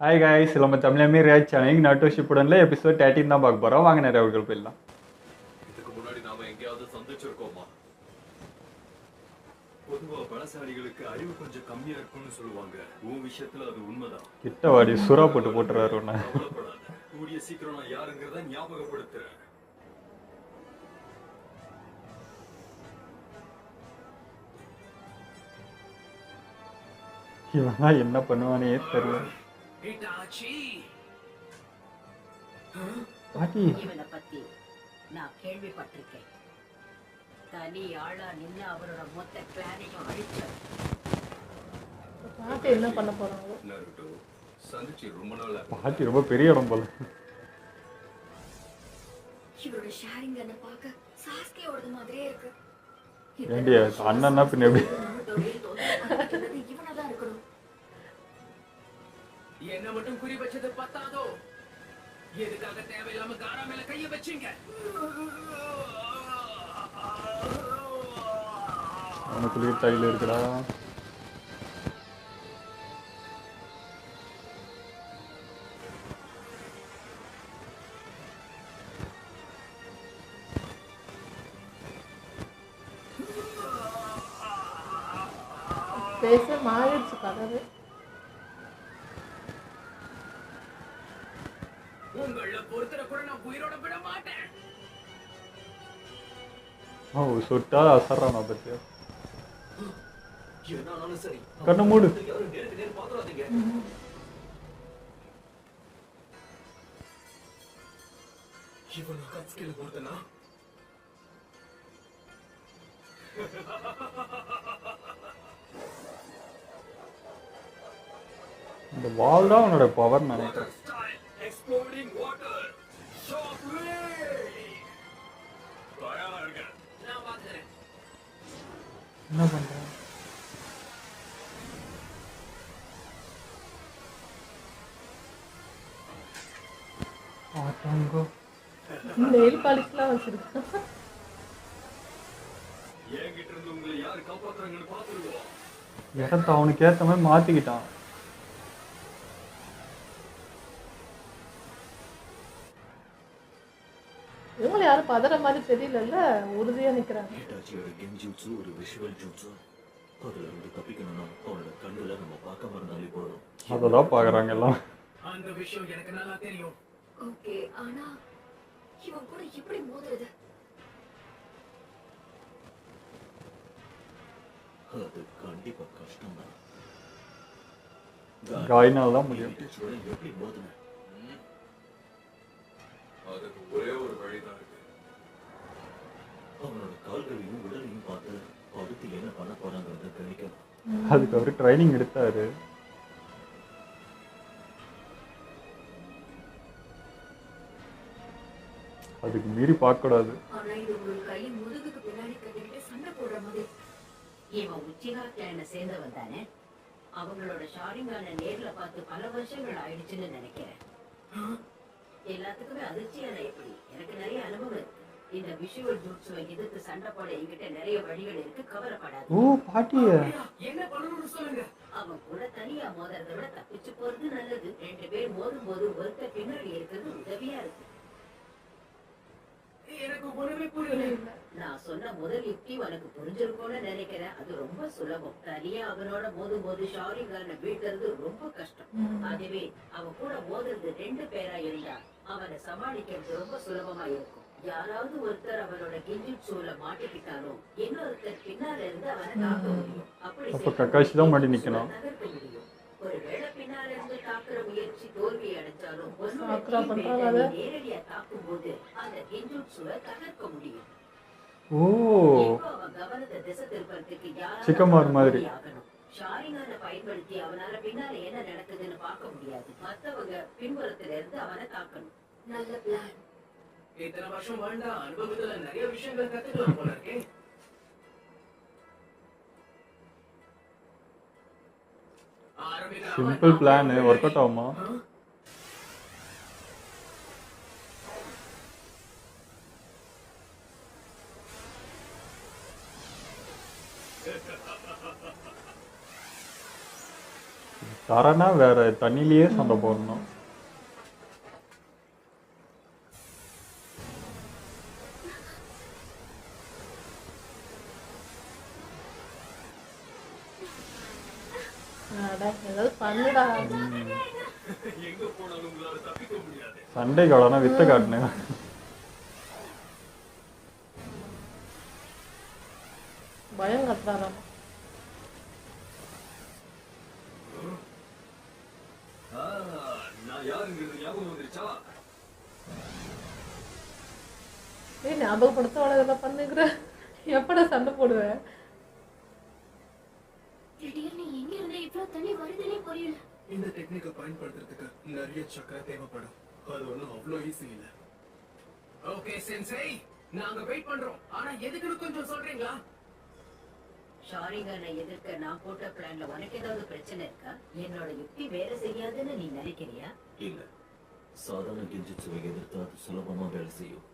Hi guys, நம்ம தமிழமே react channel நாட்டு ஷிப்புடன்ல episode 13 தான் பார்க்க போகிறோம். வாங்க நிறைய அவர்கள் போயிடலாம். இதுக்கு முன்னாடி நாம எங்கேயாவது சந்திச்சிருக்கோமா? பொதுவா பலசாலிகளுக்கு அறிவு கொஞ்சம் கம்மியா இருக்கும்னு சொல்லுவாங்க. உன் விஷயத்துல அது உண்மைதான். கிட்ட வாடி சுறா போட்டு போட்டுறாரு உன்னை. கவலைப்படாத, கூடிய சீக்கிரம் நான் யாருங்கிறத ஞாபகப்படுத்துறேன். இவன் என்ன பண்ணுவானே தெரியல. பாட்டி இவனை பத்தி நான் கேள்விப்பட்டிருக்கேன். தனி ஆளா நின்று அவரோட மொத்த பிளானையும் அழிச்சார். பாட்டு என்ன பண்ண போறாங்க? நருட்டோ சந்திச்சு ரொம்ப நாள் ஆகுது. பாட்டி ரொம்ப பெரிய இடம் போல. இவரோட ஷேரிங் என்ன பார்க்க சாஸ்கேயோட மாதிரியே இருக்கு. ஏண்டி அண்ணன்னா பின்ன எப்படி? இவனதான் இருக்கணும். என்ன மட்டும் குறி வச்சது பத்தாதோ? எதுக்காக தேவையில்லாம காரா மேல கைய வச்சீங்க? அவனுக்குள்ளே டைல இருக்குடா. பேச மாறிடுச்சு கதவு. உங்கள பொறுத்தர கூட நான் உயிரோட விட மாட்டேன். ஓ சுட்டா அசறானா பத்தியா? என்னாலும் சரி, கண்ணு மூடு. யாரும் நேருக்கு நேர் பாத்துறாதீங்க. இவன் கட்ஸ்கில கொடுத்தனா? இந்த வால் தான் அவனோட பவர் நினைக்கிறேன். Exploding water. Shock ray. தயாரா இருங்க. நான் பாத்துறேன். என்ன பண்றான்? ஆட்டங்கோ நெயில் பாலிஷ்லாம் வச்சிருக்கேன். என்கிட்ட இருந்து உங்களை யாரு காப்பாத்துறாங்கன்னு பாத்துருவோம். இடத்த அவனுக்கு ஏற்ற மாதிரி மாத்திக்கிட்டான். இவங்க யாரும் பதற மாதிரி தெரியலல்ல, உறுதியா நிக்கிறாங்க. ஹிட்டாச்சியோட கென்ஜூட்சு ஒரு விஷுவல் ஜூட்சு. அதுல இருந்து தப்பிக்கணும்னா அவனோட கண்ணுல நம்ம பார்க்காம இருந்தாலே போதும். அததான் பாக்குறாங்க எல்லாம். அந்த விஷயம் எனக்கு நல்லா தெரியும். ஓகே, ஆனா இவன் கூட எப்படி மோதுறது? அது கண்டிப்பா கஷ்டம்தான். காயினால தான் முடியும். ஹிட்டாச்சியோட எப்படி மோதுன? அதுக்கு ஒரே ஒரு வழிதான் இருக்கு. அவனோட கால்களையும் உடலையும் பார்த்து அடுத்து என்ன பண்ண போறாங்கிறத கணிக்கணும். அதுக்கு அவரு ட்ரைனிங் எடுத்தாரு. அதுக்கு மீறி பார்க்க கூடாது. ஆனா இது ஒரு கை முதுகுக்கு பின்னாடி கட்டிக்கிட்டு சண்டை போடுற மாதிரி. இவன் உச்சிகா கிளான சேர்ந்தவன் தானே? அவங்களோட ஷாரிங்கான நேர்ல பார்த்து பல வருஷங்கள் ஆயிடுச்சுன்னு நினைக்கிறேன். எல்லாத்துக்குமே அதிர்ச்சியான எப்படி? எனக்கு நிறைய அனுபவம் இருக்கு. இந்த விஷுவல் ஜூட்ஸுவை எதிர்த்து சண்டை போட என்கிட்ட நிறைய வழிகள் இருக்கு, கவலைப்படாது. ஓ பாட்டிய என்ன பண்ணணும்னு சொல்லுங்க. அவன் கூட தனியா மோதுறதை விட தப்பிச்சு போறது நல்லது. 2 பேர் மோதும் போது ஒருத்தர் பின்னாடி இருக்கிறது உதவியா இருக்கு. எனக்கு ஒண்ணுமே புரியல. நான் சொன்ன முதல் யுக்தி உனக்கு புரிஞ்சிருக்கும்னு நினைக்கிறேன். அது ரொம்ப சுலபம். தனியா அவனோட மோதும் போது ஷாரிங்கான வீட்டுறது ரொம்ப கஷ்டம். அதுவே அவன் கூட மோதுறது 2 பேரா இருந்தா அவனை சமாளிக்கிறது ரொம்ப சுலபமா இருக்கும். யாராவது ஒருத்தர் அவனோட கெஞ்சிட்சூல மாட்டிக்கிட்டாலும் இன்னொருத்தர் பின்னால இருந்து அவனை தாக்க முடியும். அப்படி அப்ப கக்காஷி தான் முன்னாடி நிக்கணும். நகர்த்த முடியும். ஒருவேளை பின்னால இருந்து தாக்குற முயற்சி தோல்வி அடைஞ்சாலும் சாக்குரா பண்றாங்க அதை. நேரடியா தாக்கும் போது அந்த கெஞ்சிட்சூவை தகர்க்க முடியும். ஓ இப்போ அவன் கவனத்தை திசை திருப்பறதுக்கு யாராவது சிக்கமார் மாதிரி. ஆகணும். ஷாரிங்கான பயன்படுத்தி அவனால பின்னால என்ன நடக்குதுன்னு பார்க்க முடியாது. மத்தவங்க பின்புறத்துல இருந்து அவனை தாக்கணும். நல்ல பிளான். இத்தனை வருஷம் வாழ்ந்தா அனுபவத்துல நிறைய விஷயங்கள் கத்துக்கலாம் போல இருக்கே. சிம்பிள் பிளான் ஒர்க் அவுட் ஆகுமா? தரனா வேற தண்ணியிலேயே சண்டை போடணும். அட, ஏதாவது பண்ணுடா. எங்க போனாலும் உங்களால தப்பிக்க முடியாது. சண்டை காலனா வித்த காட்டினேன். பயம் கட்டுறாராம். நான் யாருங்கிறது ஞாபகம் வந்துருச்சா? ஏய், ஞாபகப்படுத்த அவளை இதெல்லாம் பண்ணுகிற. எப்படா சண்டை போடுவேன்? திடீர்னு எங்க இருந்து இவ்வளவு தண்ணி வருதுன்னே புரியல. இந்த டெக்னிக்கை பயன்படுத்துறதுக்கு நிறைய சக்கரை தேவைப்படும். அது ஒண்ணும் அவ்வளோ ஈஸி இல்ல. ஓகே சென்சை, நாங்க வெயிட் பண்றோம். ஆனா எதுக்குன்னு கொஞ்சம் சொல்றீங்களா? ஷாரிகானை எதிர்க்க நான் போட்ட பிளான்ல உனக்கு ஏதாவது பிரச்சனை இருக்கா? என்னோட யுக்தி வேலை செய்யாதுன்னு நீ நினைக்கிறியா? இல்ல, சாதாரண கெஞ்சுட்சுவை எதிர்த்தா அது சுலபமா வேலை செய்யும்.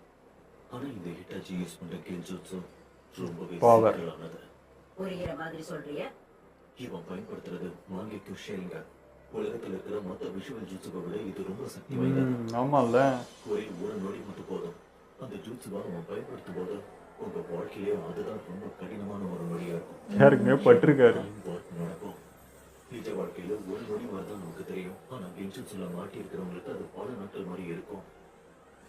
ஆனா இந்த ஹிட்டாச்சி யூஸ் பண்ற கெஞ்சுட்சு ரொம்பவே Power. சிக்கலானது. புரிகிற மாதிரி சொல்றியா? இவன் பயன்படுத்துறது மாங்கேக்கு ஷேரிங்க. உலகத்துல இருக்கிற மொத்த விஷுவல் ஜூட்சுவை விட இது ரொம்ப சக்தி வாய்ந்தது. ஆமாம்ல. ஒரே ஒரு நொடி மட்டும் போதும். அந்த ஜூட்சுவை அவன் பயன்படுத்தும் போது உங்க வாழ்க்கையிலே அதுதான் ரொம்ப கடினமான ஒரு நொடியா இருக்கும். யாருக்குமே பட்டிருக்காரு. Time warp நடக்கும். நிஜ வாழ்க்கையில ஒரு நொடி வரதான் நமக்கு தெரியும். ஆனா கெஞ்சுட்சுல மாட்டி இருக்கிறவங்களுக்கு அது பல நாட்கள் மாதிரி இருக்கும்.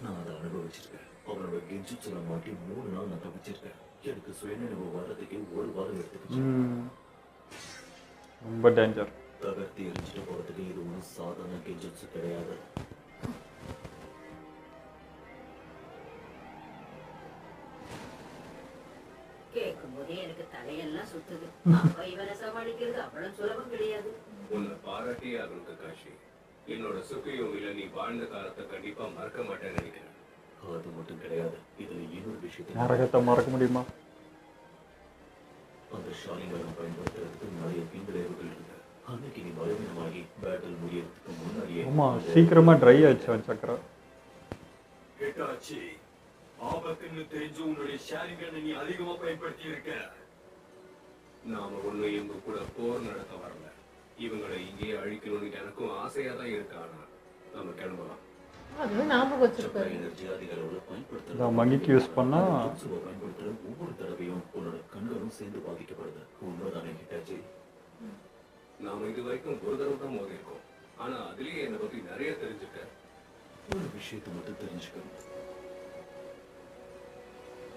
நான் அதை அனுபவிச்சிருக்கேன். அவனோட கெஞ்சுட்சுல மாட்டி 3 நாள் நான் தப்பிச்சிருக்கேன். எனக்கு சுயநினைவு வர்றதுக்கே 1 வாரம் எடுத்துக்கிச்சு. ரொம்ப டேஞ்சர். தகர்த்தி எரிஞ்சிட்டு போறதுக்கு இது ஒன்றும் சாதாரண கெஞ்சுட்சு கிடையாது. கேட்கும் போதே எனக்கு தலையெல்லாம் சுத்துது. அப்ப இவனை சமாளிக்கிறது அவ்வளவு சுலபம் கிடையாது. உன்னை பாராட்டியே ஆகணும் கக்காஷி. என்னோட சுக்கையோவில நீ வாழ்ந்த காலத்தை கண்டிப்பா மறக்க மாட்டேன்னு நினைக்கிறேன். அது மட்டும் கிடையாது. இதுல இன்னொரு விஷயத்தை நரகத்தை மறக்க முடியுமா? அந்த ஷாலிங்களை பயன்படுத்துறதுக்கு நிறைய பின்விளைவுகள் இருக்கு. அன்னைக்கு நீ பலவீனமாகி பேட்டில் முடியறதுக்கு முன்னாடியே ஆமா, சீக்கிரமா ட்ரை ஆச்சு அவன் சக்கரம். ஹிட்டாச்சி, ஆபத்துன்னு தெரிஞ்சு உன்னுடைய ஷேரிங்கனை நீ அதிகமா பயன்படுத்தி இருக்க. நாம ஒண்ணு இவங்க கூட போர் நடத்த வரல. இவங்களை இங்கேயே அழிக்கணும்னு எனக்கும் ஆசையா தான் இருக்கு. ஆனா நம்ம கிளம்பலாம். அதுவும் ஞாபகம் வச்சிருப்பாரு. எனர்ஜி அதிகளவுல இதான் பயன்படுத்துற மங்கிக்கு யூஸ் பண்ணா பயன்படுத்துற ஒவ்வொரு தடவையும் உன்னோட கண்களும் சேர்ந்து பாதிக்கப்படுது. உண்மைதானே ஹிட்டாச்சி? நாம இது வரைக்கும் ஒரு தடவை தான் மோதிருக்கோம். ஆனா அதுலயே என்னை பத்தி நிறைய தெரிஞ்சுக்க. ஒரு விஷயத்தை மட்டும் தெரிஞ்சுக்கணும்.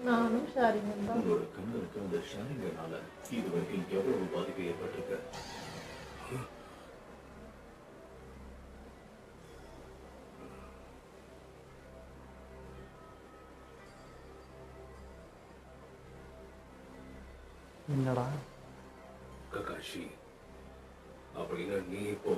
நானும் ஷாரிங்கும் தான். உங்களோட கண்களுக்கு அந்த ஷேரிங்கனால இது வரைக்கும் எவ்வளவு பாதிப்பு ஏற்பட்டிருக்கு? என்னடா கக்காஷி, அப்படின்னா நீ இப்போ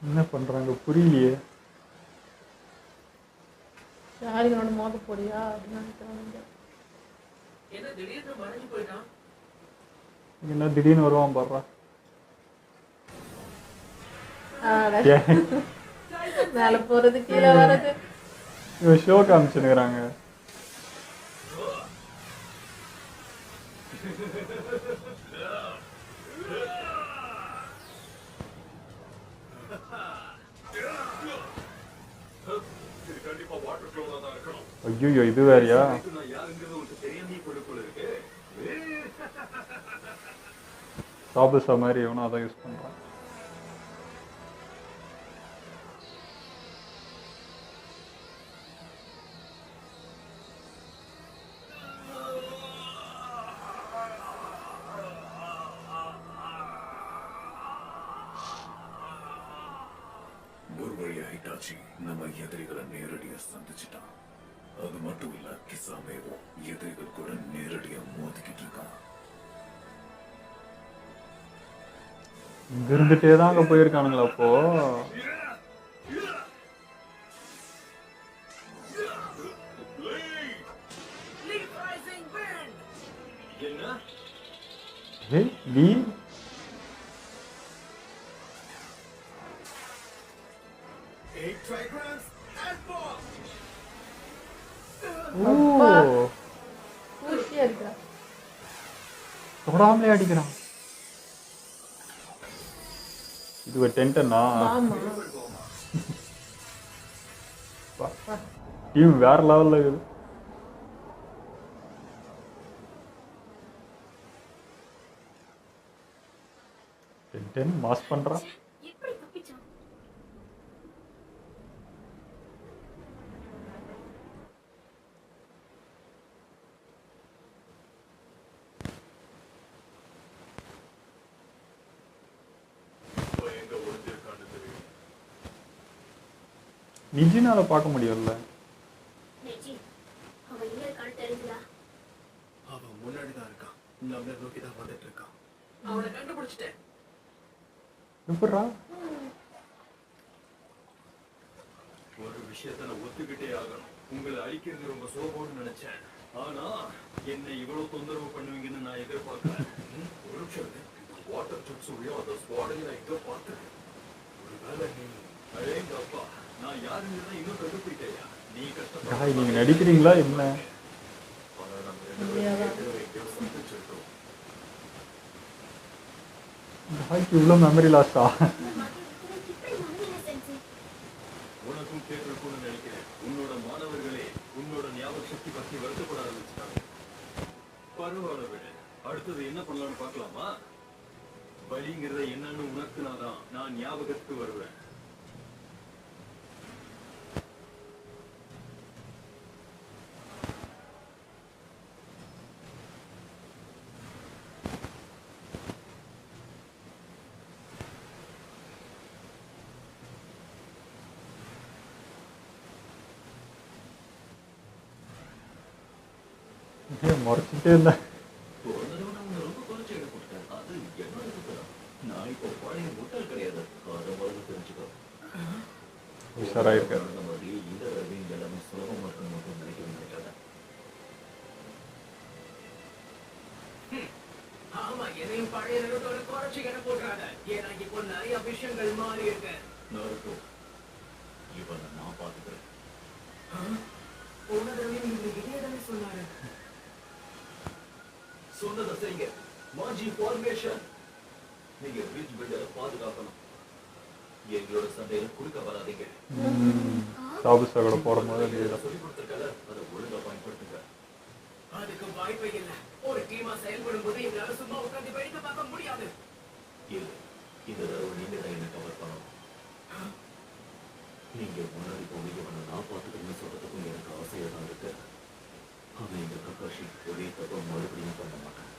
என்ன பண்றாங்க புரியலையே. ஷாரிங்கனோட மோத போடியா அப்படின்னு நினைக்கிறாங்க. என்ன திடீர்னு மறைஞ்சு போயிட்டான்? என்ன திடீர்னு வருவான் பாடுறா. மேல போறது கீழே வர்றது. இவன் ஷோ காமிச்சுனுக்குறாங்க. இது கண்டிப்பா வாட்டர் ஃப்ளோவா தான் இருக்கணும். ஐயோ, இது வேறயா? நான் யாருங்கிறது உனக்கு தெரியாமயே கொடுக்குள்ள இருக்கு. சாபுசா மாதிரி இவனும் அதான் யூஸ் பண்றான். ஒரு வழியா ஹிட்டாச்சி நம்ம எதிரிகளை நேரடியா சந்திச்சிட்டான். அது மட்டும் இல்ல, கிசாமேவும் எதிரிகள் கூட நேரடியா மோதிக்கிட்டு இருக்கான். இங்க இருந்துட்டே தான் அங்க போயிருக்கானுங்களா அப்போ? என்ன? ஏய் நீ Eight trigrams and bomb! ஓ ஊசி அடிக்கிறான். தொடாமலே அடிக்கிறான். இது ஒரு டென்டனா ஆமா. டீம் வேற லெவல்ல இருக்குது. டென்டன் மாஸ் பண்றான். எப்படி தப்பிச்சான்? எங்க ஒளிஞ்சிருக்கான்னு தெரியும். நிஜினால பார்க்க முடியும்ல. நெஜி, அவன் எங்க இருக்கான்னு தெரிஞ்சுதா? அவன் முன்னாடி தான் இருக்கான். நம்மளை நோக்கி தான் வந்துட்டு இருக்கான். அவனை கண்டுபிடிச்சிட்டேன். எப்படா? ஒரு விஷயத்தை நான் ஒத்துக்கிட்டே ஆகணும். உங்களை அழிக்கிறது ரொம்ப சோகம்னு நினைச்சேன். ஆனா என்னை இவ்வளவு தொந்தரவு பண்ணுவீங்கன்னு நான் எதிர்பார்க்கல. ஒரு நிமிஷம் இரு. வாட்டர் சுட்ஸுடையும் அந்த ஸ்குவாடையும் நான் எங்க பார்த்தேன். ஒருவேளை நீ அடேங்க அப்பா, நான் யாருன்னு இன்னும் கண்டுபிடிக்கையா? நீ காய் நீங்க நடிக்கிறீங்களா என்ன? ஆனா நம்ம ரெண்டு பேரும் எங்கேயோ சந்திச்சிருக்கோம். காய்க்கு இவ்வளோ மெமரி லாஸா? இந்த மாதிரி இப்படி மனதில செஞ்சு உனக்கும் கேட்டிருக்கும்னு நினைக்கிறேன். உன்னோட மாணவர்களே உன்னோட ஞாபக சக்தி பத்தி வருத்தப்பட ஆரம்பிச்சிட்டாங்க. பரவாயில்ல விடு. அடுத்தது என்ன பண்ணலாம்னு பார்க்கலாமா? வலிங்கிறத என்னன்னு உணர்த்தினாதான் நான் ஞாபகத்துக்கு வருவேன். முறைச்சிட்டே இல்லை. போன தடவை நான் உன்னை ரொம்ப குறைச்சி இடம் கொடுத்தேன். அது என்னோட குத்தம். நான் இப்போ பழைய முட்டாள் கிடையாது. அதை முதல்ல தெரிஞ்சுக்கோ. உஷாராயிருக்காரு. அந்த மாதிரி இந்த தடவை இங்க எல்லாமே சுலபமா இருக்கணும் மட்டும் நினைக்கவே நினைக்காத. ஆமா, என்னையும் பழைய நிலத்தோட குறைச்சி இடம் போடுறாங்க. ஏன்னா இப்போ நிறைய விஷயங்கள் மாறி இருக்கு. நாருட்டோ, இவனை நான் பார்த்துக்கிறேன். போன தடவையும் நீங்க இதே தானே சொன்னாரு. சொன்னதை செய்யுங்க. மாஜி ஃபார்மேஷன். நீங்க பிரிட்ஜ் பில்டரை பாதுகாக்கணும். எங்களோட சண்டையில குறுக்க வராதீங்க. சாபுசா கூட போடும்போது இதை சொல்லிக் கொடுத்திருக்கல, அதை ஒழுங்கா பயன்படுத்துங்க. அதுக்கு வாய்ப்பே இல்லை. ஒரு டீமா செயல்படும் போது எங்களால சும்மா உட்காந்து வேடிக்கை பார்க்க முடியாது. இல்ல, இந்த தடவை நீங்க தான் என்ன கவர் பண்ணணும். நீங்க முன்னாடி போய் இவனை நான் பார்த்துக்கணும்னு சொல்றதுக்கும் எனக்கு ஆசையா தான் இருக்கு. ஆனா இந்த கக்காஷி ஒரே தப்ப மறுபடியும் பண்ண மாட்டான்.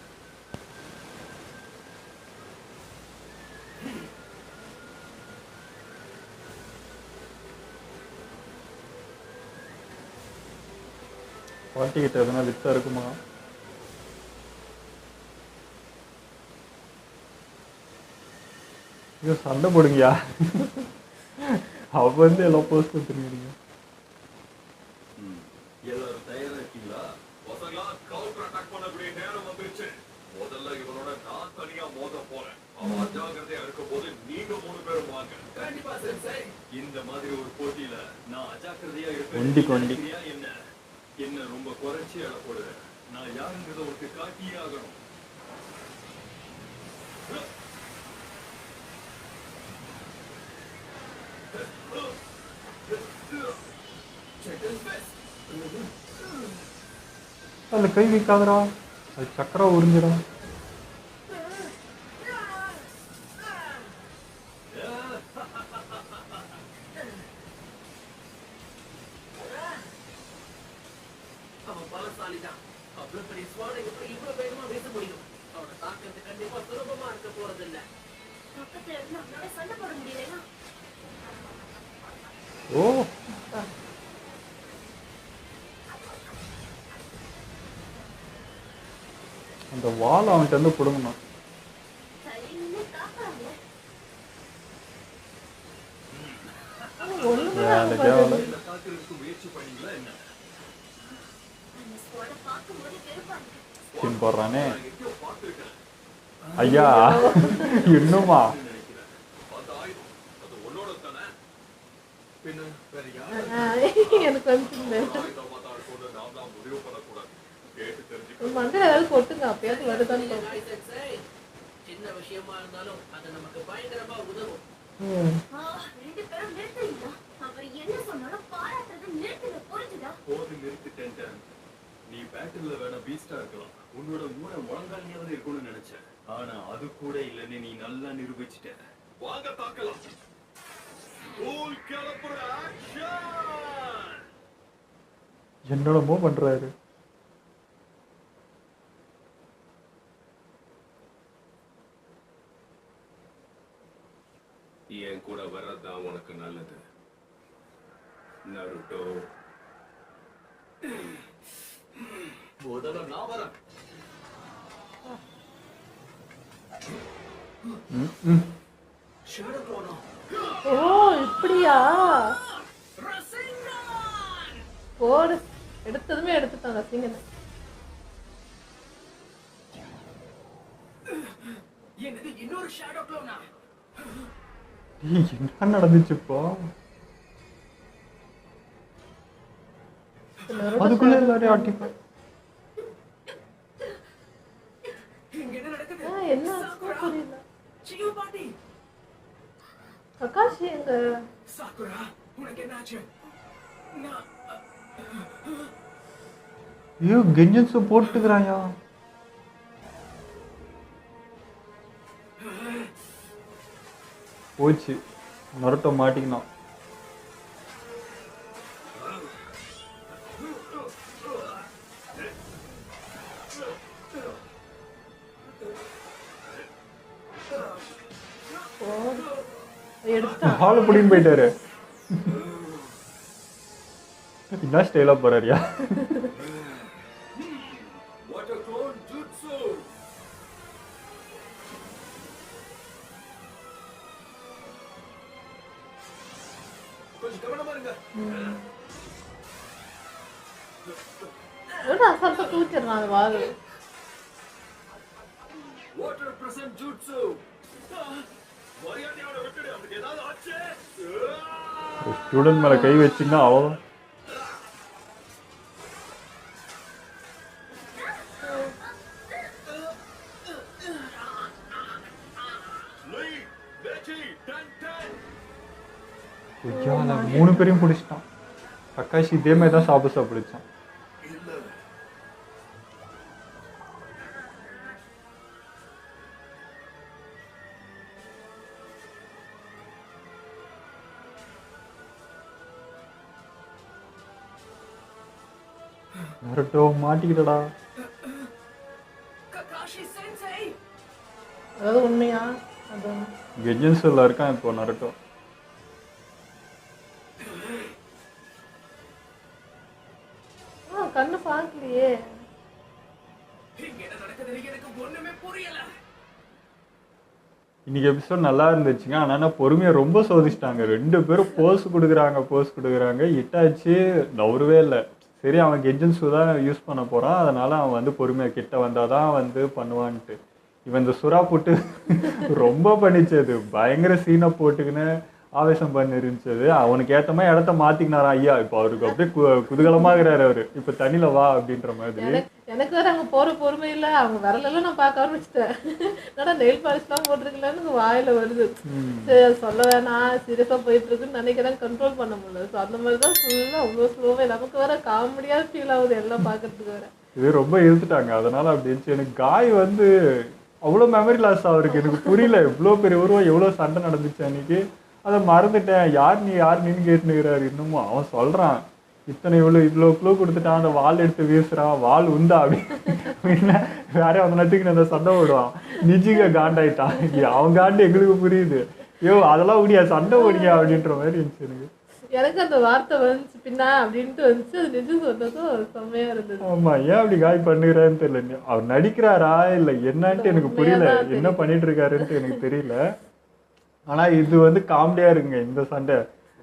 பாட்டிக்கிட்ட எதுனா வித்தா இருக்குமா? ஐயோ சண்டை போடுங்கயா. அவ வந்து எல்லாம் போஸ்ட் கொடுத்துருக்கீங்க. எல்லாரும் தயாரா இருக்கீங்களா? பசங்களா, கவுண்டர் அட்டாக் பண்ணக்கூடிய நேரம் வந்துருச்சு. முதல்ல இவனோட நான் தனியா மோத போறேன். அவன் அஜாகிரதையா இருக்கும் போது நீங்க 3 பேரும் வாங்க. கண்டிப்பா சென்சை. இந்த மாதிரி ஒரு போட்டியில நான் அஜாக்கிரதையா இருப்பேன். ஒண்டி கொண்டி. என்ன ரொம்ப குறைச்சி அட போடுறேன். நான் யாருங்கிறத உனக்கு காட்டியே ஆகணும். அதுல கை வைக்காதடா, அது சக்கரா உறிஞ்சிடும். அவன் பலசாலிதான். அவ்வளவு பெரிய ஸ்வாடை எப்படி இவ்வளவு வேகமா வீச முடியும்? அவனை தாக்குறது கண்டிப்பா சுலபமா இருக்க போறதில்ல. பக்கத்துல இருந்து அவனோட சண்டை போட முடியலன்னா ஓ அந்த வால் அவன்கிட்ட இருந்து பிடுங்கணும். சரின்னு காப்பாங்க. அந்த தேவையில்ல. என்ன தாக்குறதுக்கு முயற்சி பண்ணீங்களா என்ன? அந்த ஸ்குவாட பார்க்கும்போது வெறுப்பா இருக்கு. ஸ்கின் போடுறானே. நான் எங்கேயோ பார்த்திருக்கேன் ஐயா இன்னுமா? நினைக்கிறேன். அந்த ஆயுதம் அது உன்னோட தானே? பின்ன வேற யாரு? எனக்கு வந்து ஆயுதம் பார்த்தா கொண்டு எதுவும் பண்ணக்கூடாது. கேட்டு தெரிஞ்சுக்க. உன் மண்டையில ஏதாவது கொட்டுங்க, அப்பயாவது வருதான்னு பார்ப்போம். ஹாய் சென்சை. சின்ன விஷயமா இருந்தாலும் அது நமக்கு பயங்கரமா உதவும். ரெண்டு பேரும் நிறுத்துறீங்களா? அவர் என்ன சொன்னாலும் பாராட்டுறது நிறுத்துங்க, புரிஞ்சுதா? போது நிறுத்திட்டேன். நீ பேட்டில்ல வேணா பீஸ்டா இருக்கலாம். உன்னோட மூளை முழங்காலியாவது இருக்கும்னு நினைச்சேன். ஆனா அது கூட இல்லைன்னு நீ நல்லா நிரூபிச்சிட்ட. வாங்க பார்க்கலாம். Cool கிளப்புற action. என்னோடமோ பண்றாரு. என் கூட வர்றதுதான் உனக்கு நல்லது நருட்டோ. முதல்ல நான் வரேன். ஓ இப்படியா? போடு, எடுத்ததுமே எடுத்துட்டாங்க சிங்கனை. என்னது இன்னொரு ஷேடோ க்ளோனா? என்ன நடந்துச்சு இப்போ? அதுக்குள்ள எல்லாரையும் ஆட்டிப்பா. இங்க என்ன நடக்குது? என்ன ஆச்சுன்னு புரியல. சியோ பாட்டி. கக்காஷி எங்க? சாக்குரா, உனக்கு என்னாச்சு? நான் ஐயோ கெஞ்சன்ஸ் போட்டுக்கிறாயா? போச்சு, நருட்டோ மாட்டிக்கினான். எடுத்துட்டான். ஹால புடின்னு போயிட்டாரு. என்ன ஸ்டைலா போறாரியா? Water clone jutsu. கொஞ்சம் கவனமா இருங்க. எவ்வளோ அசால்ட்டா தூக்கிடுறான் அந்த வால். Water present jutsu. மரியாதையோட விட்டுடு. அவனுக்கு ஏதாவது ஆச்சு. ஸ்டூடெண்ட் மேல கை வச்சிங்கன்னா அவ்வளோ. மூணு பேரையும் பிடிச்சிட்டான். கக்காஷி இதே மாதிரி தான் சாப்பிடிச்சான். நருட்டோ மாட்டிக்கிட்டடா. ககாஷி சென்சை. அதாவது உண்மையா? அது கெஜன்ஸ்ல இருக்கான் இப்போ நருட்டோ. கண்ணு பார்க்கலையே. இங்க என்ன நடக்குதுன்னு எனக்கு ஒண்ணுமே புரியல. இன்னைக்கு எபிசோட் நல்லா இருந்துச்சுங்க. ஆனால் பொறுமையை ரொம்ப சோதிச்சிட்டாங்க. ரெண்டு பேரும் போஸ் கொடுக்குறாங்க. இட்டாச்சு நவருவே இல்லை. சரி அவன் கெஜன்ஸு தான் யூஸ் பண்ண போகிறான், அதனால் அவன் வந்து பொறுமையாக கிட்ட வந்தால் தான் வந்து பண்ணுவான்ட்டு. இவன் இந்த சுறா போட்டு ரொம்ப பண்ணிச்சது. பயங்கர சீனை போட்டுக்கின்னு ஆவேசம் பண்ணி இருந்துச்சது. அவனுக்கு ஏற்ற மாதிரி இடத்த மாற்றிக்கினாரா ஐயா. இப்போ அவருக்கு அப்படியே குதூகலமாகிறாரு அவர். இப்போ தண்ணியில் வா அப்படின்ற மாதிரி. எனக்கு வேற அங்கே போகிற பொறுமை இல்லை. அவங்க விரலெல்லாம் நான் பார்க்க ஆரம்பிச்சிட்டேன். என்னடா நெயில் பாலிஷ்லாம் போட்டிருக்கலான்னு வாயில் வருது. சரி அது சொல்ல வேணாம், சீரியஸாக போயிட்டுருக்குன்னு நினைக்கிறேன், கண்ட்ரோல் பண்ண முடியல. ஸோ அந்த மாதிரி தான் ஃபுல்லாக அவ்வளோ ஸ்லோவே. நமக்கு வேற காமெடியாக ஃபீல் ஆகுது எல்லாம் பார்க்கறதுக்கு வேற. இது ரொம்ப இழுத்துட்டாங்க, அதனால் அப்படி இருந்துச்சு. எனக்கு காய் வந்து அவ்வளோ மெமரி லாஸ் அவருக்கு. எனக்கு புரியல எவ்வளோ பெரிய உருவம், எவ்வளோ சண்டை நடந்துச்சு அன்னைக்கு. அதை மறந்துட்டேன். யார் நீன்னு கேட்டுனுக்கிறாரு இன்னமும். அவன் சொல்கிறான் இவ்வளோ க்ளூ கொடுத்துட்டான், அந்த வால் எடுத்து வீசுறான், வால் உண்டா அப்படின்னு வேறையும் அந்த நேரத்துக்கு அந்த சண்டை விடுவான். நிஜிக காண்டாயிட்டான். அவன் காண்டு எங்களுக்கு புரியுது. ஐயோ அதெல்லாம் ஓடியா சண்டை ஓடியா அப்படின்ற மாதிரி இருந்துச்சு எனக்கு. எனக்கு அந்த வார்த்தை வந்துச்சு பின்னா அப்படின்ட்டு வந்துச்சு. அது நிஜம் சொன்னதும் செம்மையா இருந்தது. ஆமா, ஏன் அப்படி காய் பண்ணுகிறான்னு தெரியல. அவர் நடிக்கிறாரா இல்லை என்னன்ட்டு எனக்கு புரியல. என்ன பண்ணிட்டு இருக்காருன்ட்டு எனக்கு தெரியல. ஆனா இது வந்து காமெடியா இருக்குங்க இந்த சண்டை.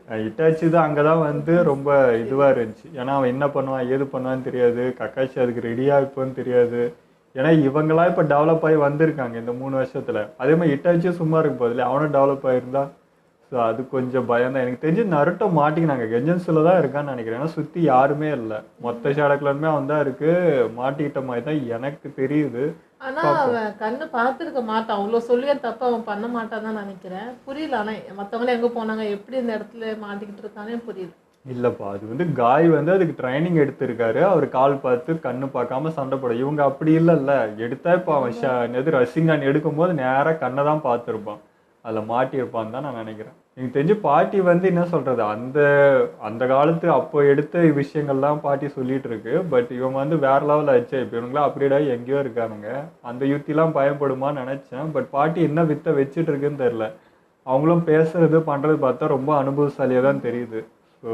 இட்டாச்சி தான் அங்கதான் வந்து ரொம்ப இதுவா இருந்துச்சு. ஏன்னா அவன் என்ன பண்ணுவான் ஏது பண்ணுவான்னு தெரியாது. கக்காஷி அதுக்கு ரெடியா இருப்பான்னு தெரியாது. ஏன்னா இவங்களா இப்ப டெவலப் ஆகி வந்திருக்காங்க இந்த 3 வருஷத்துல. அதே மாதிரி இட்டாச்சியும் சும்மா இருக்கும் போதுல அவனும் டெவலப் ஆயிருந்தா ஸோ அது கொஞ்சம் பயம் தான். எனக்கு தெரிஞ்சு நருட்டோ மாட்டிக்கினாங்க, கெஞ்சன்ஸில் தான் இருக்கான்னு நினைக்கிறேன். ஏன்னா சுற்றி யாருமே இல்லை, மொத்த ஷேடோக்லருமே அவன் தான் இருக்கு, மாட்டிக்கிட்ட மாதிரி தான் எனக்கு தெரியுது. ஆனா அவன் கண்ணு பார்த்துருக்க மாட்டான், அவ்வளோ சொல்லியும் தப்பு அவன் பண்ண மாட்டான் தான் நினைக்கிறேன். புரியல, ஆனா மற்றவங்களும் எங்கே போனாங்க, எப்படி இந்த இடத்துல மாட்டிக்கிட்டு இருக்கானே புரியல. இல்லைப்பா, அது வந்து காய் வந்து அதுக்கு ட்ரைனிங் எடுத்திருக்காரு. அவர் கால் பார்த்து கண்ணு பார்க்காம சண்டை போட. இவங்க அப்படி இல்லைல்ல, எடுத்தா இப்போ அவன் எது ரசிங்கான் எடுக்கும்போது நேராக கண்ணை தான் பார்த்துருப்பான், அதில் மாட்டியிருப்பான்னு தான் நான் நினைக்கிறேன். எனக்கு தெரிஞ்சு பாட்டி வந்து என்ன சொல்கிறது, அந்த காலத்து அப்போ எடுத்த விஷயங்கள்லாம் பாட்டி சொல்லிட்டு இருக்கு. பட் இவங்க வந்து வேற லெவலில் ஆச்சு. இப்போ இவங்களாம் அப்படியே எங்கேயோ இருக்கானுங்க. அந்த யுத்திலாம் பயப்படுமான்னு நினச்சேன். பட் பாட்டி என்ன வித்தை வச்சுட்டு இருக்குன்னு தெரில. அவங்களும் பேசுறது பண்ணுறது பார்த்தா ரொம்ப அனுபவசாலியாக தான் தெரியுது. ஸோ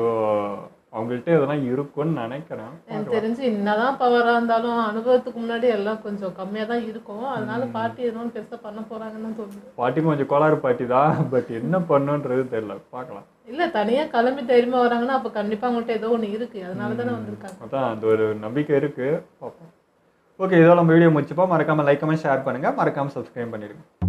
அவங்கள்ட்ட இதெல்லாம் இருக்கும்னு நினைக்கிறேன். எனக்கு தெரிஞ்சு என்னதான் பவராக இருந்தாலும் அனுபவத்துக்கு முன்னாடி எல்லாம் கொஞ்சம் கம்மியாக தான் இருக்கும். அதனால பாட்டி எதுவும் பெருசாக பண்ண போகிறாங்கன்னு தான் தோணுது. பாட்டி கொஞ்சம் கோளாறு பாட்டி தான், பட் என்ன பண்ணுன்றது தெரியல, பார்க்கலாம். இல்லை, தனியாக கிளம்பி தைரியமாக வராங்கன்னா அப்போ கண்டிப்பாக அவங்கள்ட்ட ஏதோ ஒன்று இருக்குது, அதனால தானே வந்திருக்காங்க. அதான் அந்த ஒரு நம்பிக்கை இருக்குது, பார்ப்போம். ஓகே, இதோ நம்ம வீடியோ முடிச்சுப்போம். மறக்காமல் லைக் கமெண்ட் ஷேர் பண்ணுங்கள், மறக்காமல் சப்ஸ்கிரைப் பண்ணிடுங்க.